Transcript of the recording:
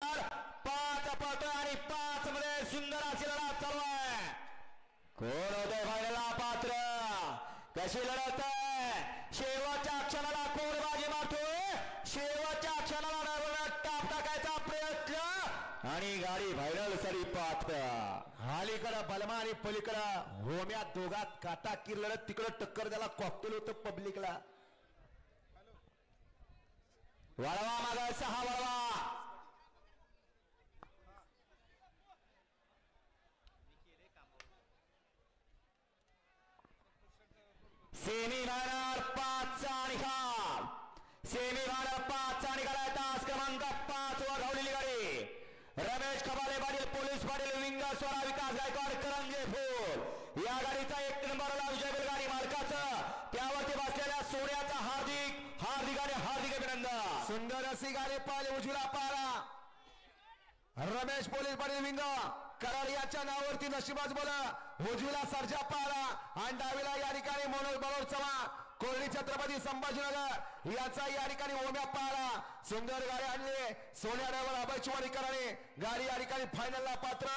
5 पळतोय आणि 5 मध्ये सुंदर अशी लढत चालू आहे. कोण होते फायनलला पात्र? कशी लढत आहे? शेवटच्या क्षणाला कोण बाजी मारतोय? शेवटच्या क्षणाला ड्रायव्हरला टाप टाकायचा प्रयत्न आणि गाडी फायनल साठी पात्र. अलीकडं बलमा आणि पलीकडं होम्या दोघात काटाकीर लढत. तिकडं टक्कर त्याला कॉकटेल होतं पब्लिकला. वळवा मागा 6 वळवा. सेमी फायनल 5 चा निकाल. सेमी फायनल 5 चा निकाल आहे. तास क्रमांक 5 वर धावलेली गाडी रमेश खबाले पाटील, पोलीस पाटील, विंग स्वरा, विकास गायकवाड, करंजे फूल या गाडीचा 1 नंबरला विजय बैलगाडी मालकाचं त्यावरती बसलेल्या सोन्याचा हार्दिक अभिनंदन. सुंदर अशी गाडी पाहिली. उजवीला पारा रमेश पोलीस पाटील विंग कराड याच्या नावावरती नशिबाज बोला. उजवीला सर्जा पारा आणि डावीला या ठिकाणी मनोज बरोबर चव्हाण कोरडी छत्रपती संभाजीनगर याचा या ठिकाणी ओम्या पारा. सुंदर गाडी आणली. सोन्या ड्रायव्हर अभय चव्हाण कराडे गाडी या ठिकाणी फायनलला पात्र.